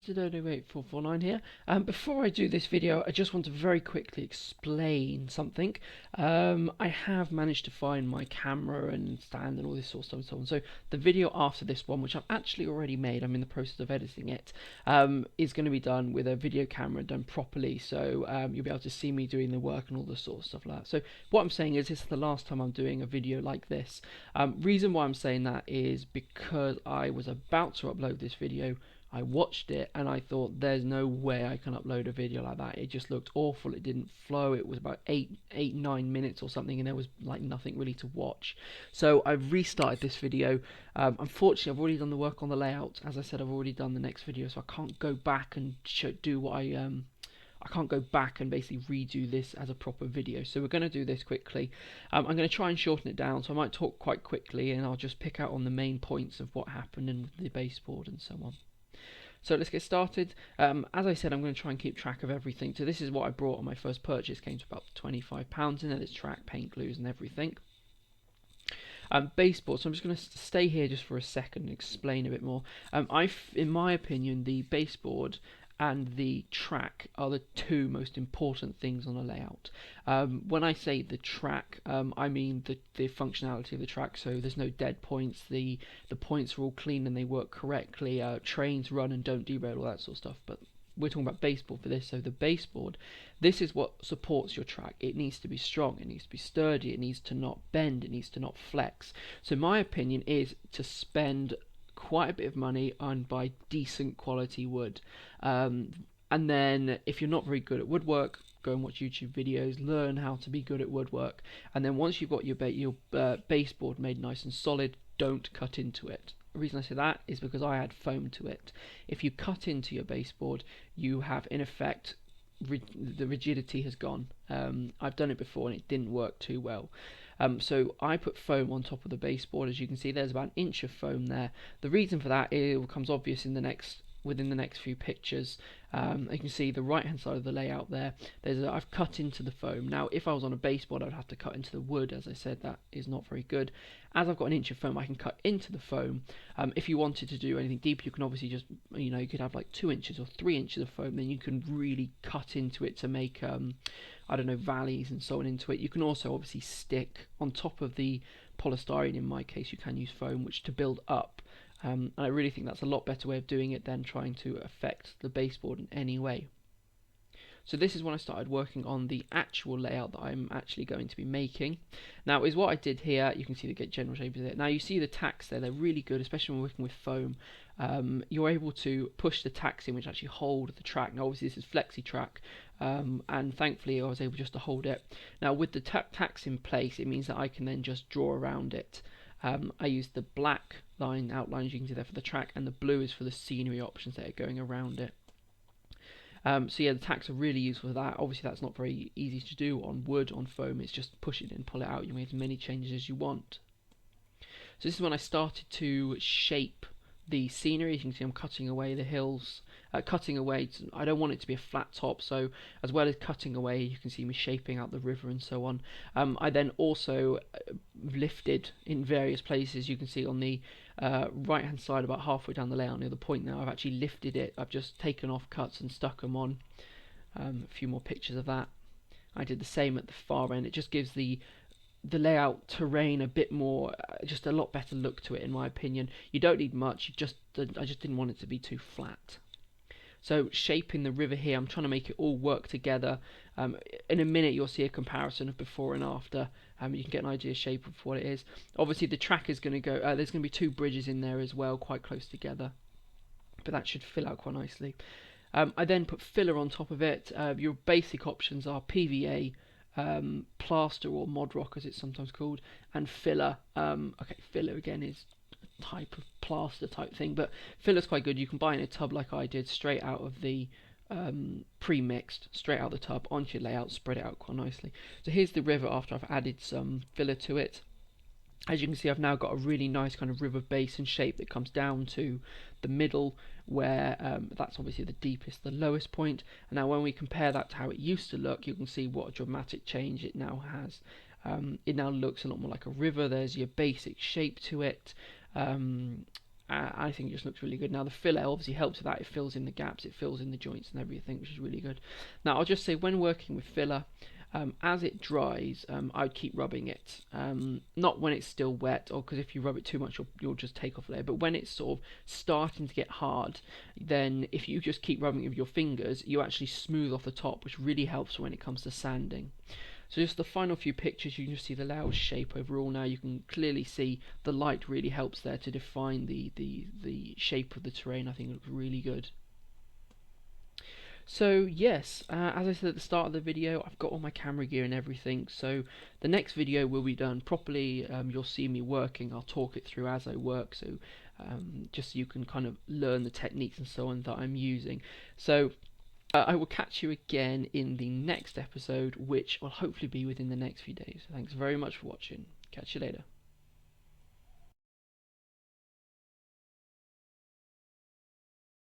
08449 here. Before I do this video, I just want to very quickly explain something. I have managed to find my camera and stand and all this sort of stuff and so on. So the video after this one, which I've actually already made, I'm in the process of editing it, is going to be done with a video camera done properly. So you'll be able to see me doing the work and all the sort of stuff like that. So what I'm saying is this is the last time I'm doing a video like this. Reason why I'm saying that is because I was about to upload this video. I watched it and I thought there's no way I can upload a video like that. It just looked awful. It didn't flow. It was about 9 minutes or something, and there was like nothing really to watch. So I've restarted this video. Unfortunately, I've already done the work on the layout. As I said, I've already done the next video, so I can't go back and do what I can't go back and basically redo this as a proper video. So we're going to do this quickly. I'm going to try and shorten it down, so I might talk quite quickly and I'll just pick out on the main points of what happened in the baseboard and so on. So let's get started. As I said, I'm going to try and keep track of everything. So this is what I brought on my first purchase. Came to about £25 in there. There's track, paint, glues and everything. Baseboard. So I'm just going to stay here just for a second and explain a bit more. In my opinion, the baseboard and the track are the two most important things on a layout. When I say the track, I mean the functionality of the track. So there's no dead points. The points are all clean and they work correctly. Trains run and don't derail, all that sort of stuff. But we're talking about baseboard for this. So the baseboard, this is what supports your track. It needs to be strong. It needs to be sturdy. It needs to not bend. It needs to not flex. So my opinion is to spend quite a bit of money and buy decent quality wood, and then if you're not very good at woodwork, go and watch YouTube videos, learn how to be good at woodwork, and then once you've got your baseboard made nice and solid, don't cut into it. The reason I say that is because I add foam to it. If you cut into your baseboard, you have in effect the rigidity has gone. I've done it before and it didn't work too well. So I put foam on top of the baseboard. As you can see, there's about an inch of foam there. The reason for that becomes obvious within the next few pictures. You can see the right hand side of the layout there. I've cut into the foam. Now if I was on a baseboard, I'd have to cut into the wood. As I said, that is not very good. As I've got an inch of foam, I can cut into the foam. If you wanted to do anything deep, you can obviously just, you could have like 2 inches or 3 inches of foam. Then you can really cut into it to make I don't know, valleys and so on into it. You can also obviously stick on top of the polystyrene. In my case, you can use foam, which to build up. And I really think that's a lot better way of doing it than trying to affect the baseboard in any way. So this is when I started working on the actual layout that I'm actually going to be making. Now is what I did here. You can see the general shape of it. Now you see the tacks there, they're really good, especially when working with foam. You're able to push the tacks in which actually hold the track. Now obviously this is flexi track, and thankfully I was able just to hold it. Now with the tacks in place, it means that I can then just draw around it. I used the black outlines you can see there for the track, and the blue is for the scenery options that are going around it. So yeah, the tacks are really useful for that. Obviously that's not very easy to do on wood, on foam. It's just push it in, pull it out. You make as many changes as you want. So this is when I started to shape the scenery. As you can see, I'm cutting away the hills, I don't want it to be a flat top, so as well as cutting away, you can see me shaping out the river and so on. I then also lifted in various places. You can see on the right hand side, about halfway down the layout near the point now, I've actually lifted it. I've just taken off cuts and stuck them on. A few more pictures of that. I did the same at the far end. It just gives the layout terrain a bit more, just a lot better look to it, in my opinion. You don't need much. I just didn't want it to be too flat. So shaping the river here, I'm trying to make it all work together. In a minute you'll see a comparison of before and after. You can get an idea of shape of what it is. Obviously the track is going to go, there's going to be 2 bridges in there as well, quite close together. But that should fill out quite nicely. I then put filler on top of it. Your basic options are PVA, plaster or mod rock as it's sometimes called, and filler. Okay, filler again is type of plaster type thing, but filler's quite good. You can buy in a tub like I did, straight out of the pre-mixed, straight out of the tub onto your layout, spread it out quite nicely. So here's the river after I've added some filler to it. As you can see, I've now got a really nice kind of river basin shape that comes down to the middle, where that's obviously the deepest, the lowest point. And now when we compare that to how it used to look, you can see what a dramatic change it now has. It now looks a lot more like a river. There's your basic shape to it. I think it just looks really good. Now the filler obviously helps with that. It fills in the gaps, it fills in the joints and everything, which is really good. Now I'll just say, when working with filler, as it dries, I would keep rubbing it. Not when it's still wet, or because if you rub it too much, you'll just take off a layer. But when it's sort of starting to get hard, then if you just keep rubbing it with your fingers, you actually smooth off the top, which really helps when it comes to sanding. So just the final few pictures, you can just see the layout shape overall. Now you can clearly see the light really helps there to define the shape of the terrain. I think it looks really good. So yes, as I said at the start of the video, I've got all my camera gear and everything, so the next video will be done properly. You'll see me working, I'll talk it through as I work, so just so you can kind of learn the techniques and so on that I'm using. So I will catch you again in the next episode, which will hopefully be within the next few days. Thanks very much for watching. Catch you later.